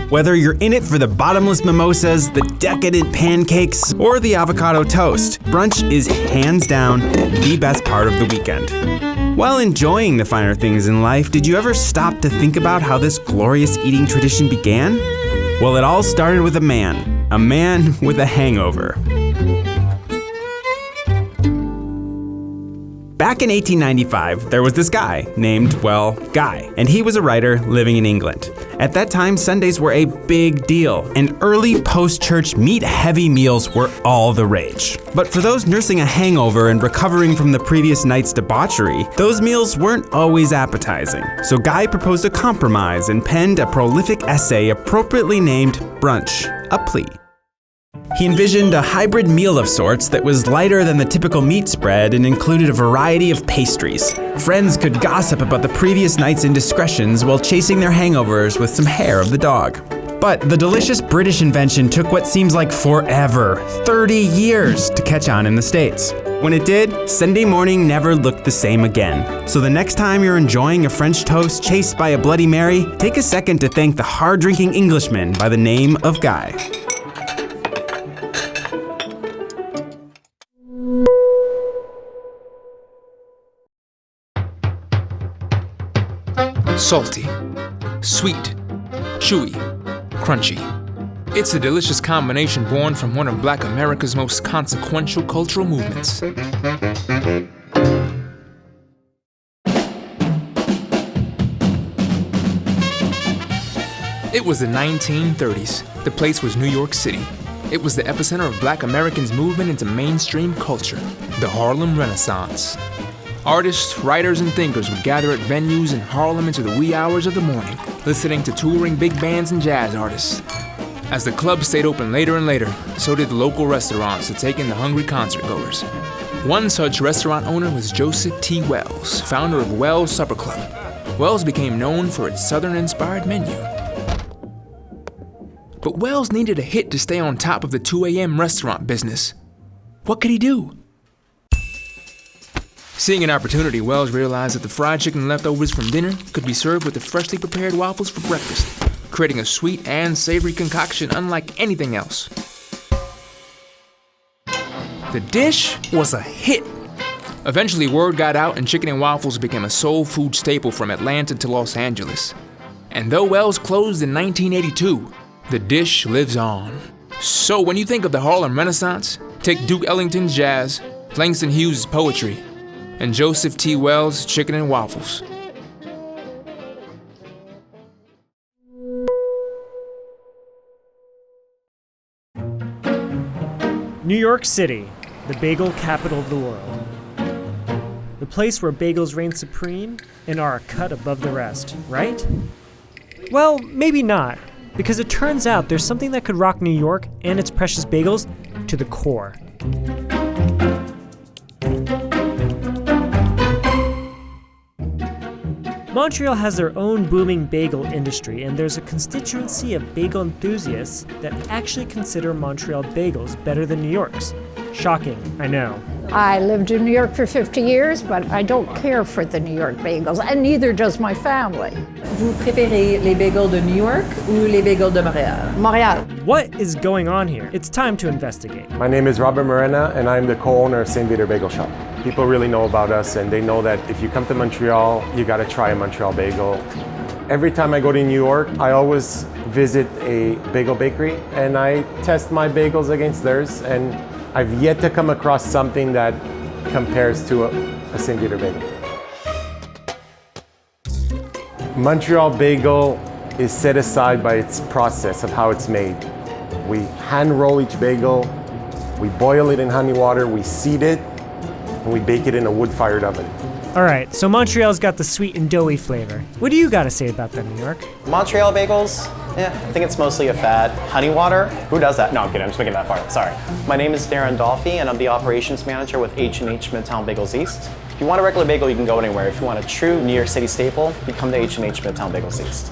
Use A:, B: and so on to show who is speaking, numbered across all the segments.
A: Whether you're in it for the bottomless mimosas, the decadent pancakes, or the avocado toast, brunch is hands down the best part of the weekend. While enjoying the finer things in life, did you ever stop to think about how this glorious eating tradition began? Well, it all started with a man with a hangover. Back in 1895, there was this guy named, Guy, and he was a writer living in England. At that time, Sundays were a big deal, and early post-church meat-heavy meals were all the rage. But for those nursing a hangover and recovering from the previous night's debauchery, those meals weren't always appetizing. So Guy proposed a compromise and penned a prolific essay appropriately named Brunch, a Plea. He envisioned a hybrid meal of sorts that was lighter than the typical meat spread and included a variety of pastries. Friends could gossip about the previous night's indiscretions while chasing their hangovers with some hair of the dog. But the delicious British invention took what seems like forever, 30 years, to catch on in the States. When it did, Sunday morning never looked the same again. So the next time you're enjoying a French toast chased by a Bloody Mary, take a second to thank the hard-drinking Englishman by the name of Guy.
B: Salty, sweet, chewy, crunchy. It's a delicious combination born from one of Black America's most consequential cultural movements. It was the 1930s. The place was New York City. It was the epicenter of Black Americans' movement into mainstream culture, the Harlem Renaissance. Artists, writers, and thinkers would gather at venues in Harlem into the wee hours of the morning, listening to touring big bands and jazz artists. As the clubs stayed open later and later, so did the local restaurants to take in the hungry concertgoers. One such restaurant owner was Joseph T. Wells, founder of Wells Supper Club. Wells became known for its Southern-inspired menu. But Wells needed a hit to stay on top of the 2 a.m. restaurant business. What could he do? Seeing an opportunity, Wells realized that the fried chicken leftovers from dinner could be served with the freshly prepared waffles for breakfast, creating a sweet and savory concoction unlike anything else. The dish was a hit. Eventually, word got out and chicken and waffles became a soul food staple from Atlanta to Los Angeles. And though Wells closed in 1982, the dish lives on. So when you think of the Harlem Renaissance, take Duke Ellington's jazz, Langston Hughes' poetry, and Joseph T. Wells' chicken and waffles.
C: New York City, the bagel capital of the world. The place where bagels reign supreme and are a cut above the rest, right? Well, maybe not, because it turns out there's something that could rock New York and its precious bagels to the core. Montreal has their own booming bagel industry, and there's a constituency of bagel enthusiasts that actually consider Montreal bagels better than New York's. Shocking, I know.
D: I lived in New York for 50 years, but I don't care for the New York bagels, and neither does my family.
E: Vous préférez les bagels de New York ou les bagels de Montréal?
D: Montréal.
C: What is going on here? It's time to investigate.
F: My name is Robert Morena, and I'm the co-owner of St. Vitor Bagel Shop. People really know about us, and they know that if you come to Montreal, you gotta try a Montreal bagel. Every time I go to New York, I always visit a bagel bakery, and I test my bagels against theirs, and I've yet to come across something that compares to a St. Vitor bagel. Montreal bagel is set aside by its process of how it's made. We hand roll each bagel, we boil it in honey water, we seed it, and we bake it in a wood-fired oven.
C: Alright, so Montreal's got the sweet and doughy flavor. What do you gotta say about them, New York?
G: Montreal bagels? Yeah, I think it's mostly a fad. Honey water? Who does that? No, I'm kidding, I'm just making that part, sorry. My name is DARIN, and I'm the operations manager with H&H MIDTOWN Bagels East. If you want a regular bagel, you can go anywhere. If you want a true New York City staple, you come to H&H MIDTOWN Bagels East.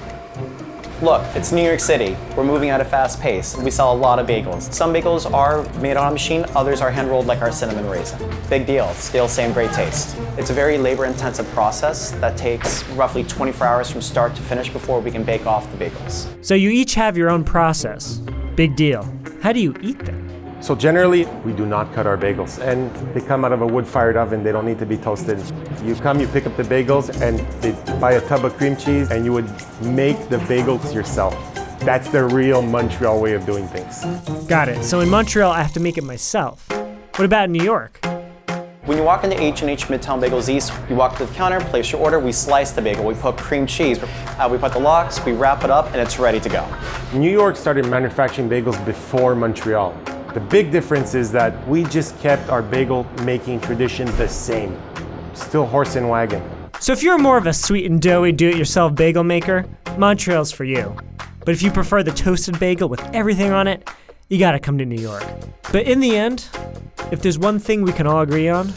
G: Look, it's New York City. We're moving at a fast pace. We sell a lot of bagels. Some bagels are made on a machine, others are hand-rolled like our cinnamon raisin. Big deal, still same great taste. It's a very labor-intensive process that takes roughly 24 hours from start to finish before we can bake off the bagels.
C: So you each have your own process. Big deal. How do you eat them?
F: So generally, we do not cut our bagels, and they come out of a wood-fired oven. They don't need to be toasted. You come, you pick up the bagels, and they buy a tub of cream cheese, and you would make the bagels yourself. That's the real Montreal way of doing things.
C: Got it. So in Montreal, I have to make it myself. What about in New York?
G: When you walk into H&H MIDTOWN Bagels East, you walk to the counter, place your order, we slice the bagel, we put cream cheese, we put the lox, we wrap it up, and it's ready to go.
F: New York started manufacturing bagels before Montreal. The big difference is that we just kept our bagel making tradition the same. Still horse and wagon.
C: So if you're more of a sweet and doughy do-it-yourself bagel maker, Montreal's for you. But if you prefer the toasted bagel with everything on it, you gotta come to New York. But in the end, if there's one thing we can all agree on,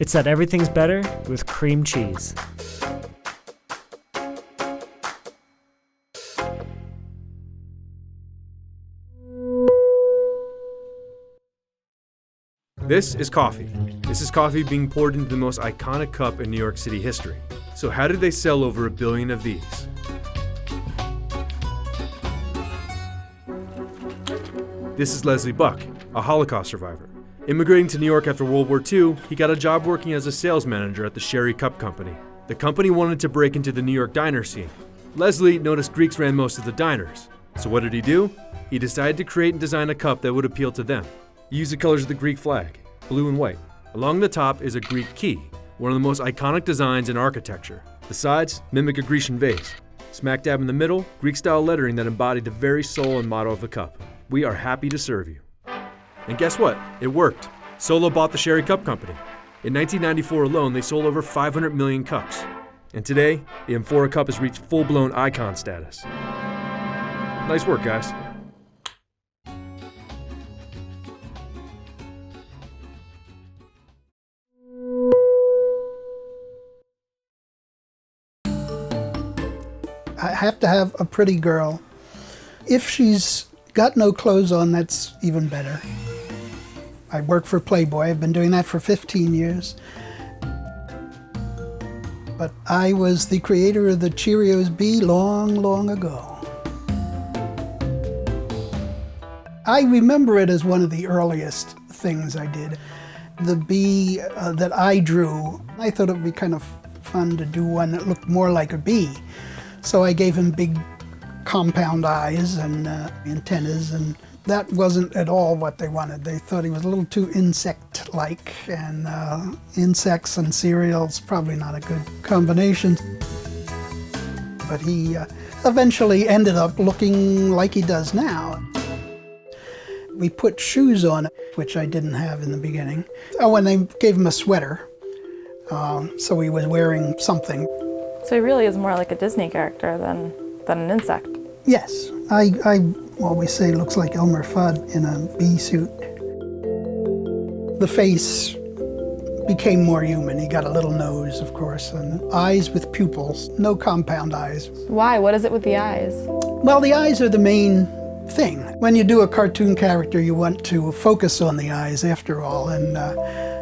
C: it's that everything's better with cream cheese.
H: This is coffee. This is coffee being poured into the most iconic cup in New York City history. So how did they sell over 1 billion of these? This is Leslie Buck, a Holocaust survivor. Immigrating to New York after World War II, he got a job working as a sales manager at the Sherry Cup Company. The company wanted to break into the New York diner scene. Leslie noticed Greeks ran most of the diners. So what did he do? He decided to create and design a cup that would appeal to them. He used the colors of the Greek flag, blue and white. Along the top is a Greek key, one of the most iconic designs in architecture. The sides mimic a Grecian vase. Smack dab in the middle, Greek-style lettering that embodied the very soul and motto of the cup. We are happy to serve you. And guess what? It worked. Solo bought the Sherry Cup Company. In 1994 alone, they sold over 500 million cups. And today, the Amphora Cup has reached full-blown icon status. Nice work, guys.
I: I have to have a pretty girl. If she's got no clothes on, that's even better. I work for Playboy. I've been doing that for 15 years. But I was the creator of the Cheerios Bee long, long ago. I remember it as one of the earliest things I did. The bee that I drew, I thought it would be kind of fun to do one that looked more like a bee. So I gave him big compound eyes and antennas, and that wasn't at all what they wanted. They thought he was a little too insect-like, and insects and cereals, probably not a good combination. But he eventually ended up looking like he does now. We put shoes on it, which I didn't have in the beginning. Oh, and they gave him a sweater, so he was wearing something.
J: So he really is more like a Disney character than an insect.
I: Yes, I always say looks like Elmer Fudd in a bee suit. The face became more human. He got a little nose, of course, and eyes with pupils, no compound eyes.
J: Why? What is it with the eyes?
I: Well, the eyes are the main thing. When you do a cartoon character, you want to focus on the eyes after all, and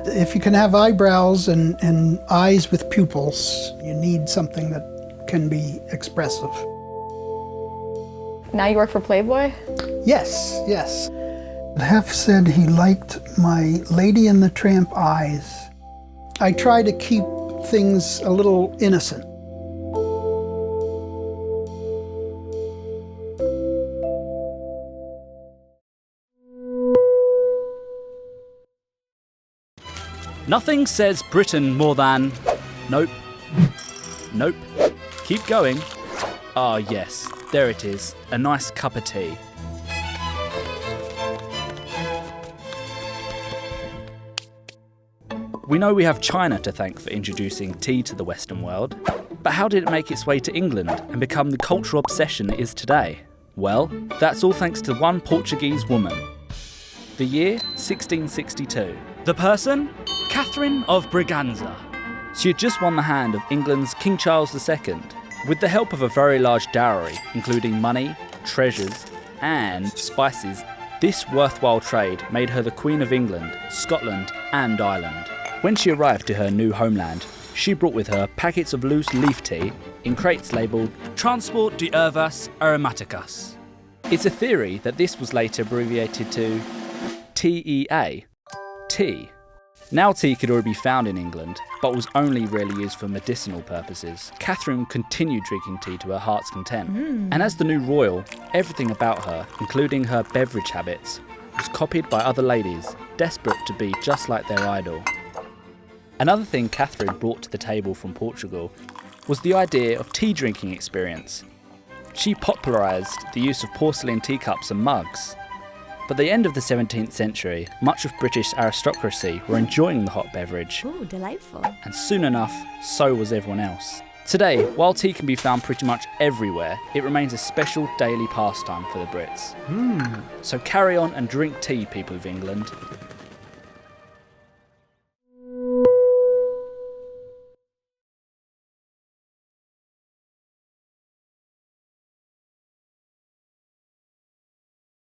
I: if you can have eyebrows and eyes with pupils, you need something that can be expressive.
J: Now you work for Playboy?
I: Yes, yes. Hef said he liked my Lady and the Tramp eyes. I try to keep things a little innocent.
K: Nothing says Britain more than... Nope. Nope. Keep going. Ah, yes. There it is. A nice cup of tea. We know we have China to thank for introducing tea to the Western world, but how did it make its way to England and become the cultural obsession it is today? Well, that's all thanks to one Portuguese woman. The year 1662. The person? Catherine of Braganza. She had just won the hand of England's King Charles II. With the help of a very large dowry, including money, treasures, and spices, this worthwhile trade made her the Queen of England, Scotland, and Ireland. When she arrived to her new homeland, she brought with her packets of loose leaf tea in crates labelled Transport de Herbas Aromaticas. It's a theory that this was later abbreviated to TEA, tea. Now tea could already be found in England, but was only really used for medicinal purposes. Catherine continued drinking tea to her heart's content. And as the new royal, everything about her, including her beverage habits, was copied by other ladies, desperate to be just like their idol. Another thing Catherine brought to the table from Portugal was the idea of tea drinking experience. She popularised the use of porcelain teacups and mugs. By the end of the 17th century, much of British aristocracy were enjoying the hot beverage.
L: Ooh, delightful.
K: And soon enough, so was everyone else. Today, while tea can be found pretty much everywhere, it remains a special daily pastime for the Brits. So carry on and drink tea, people of England.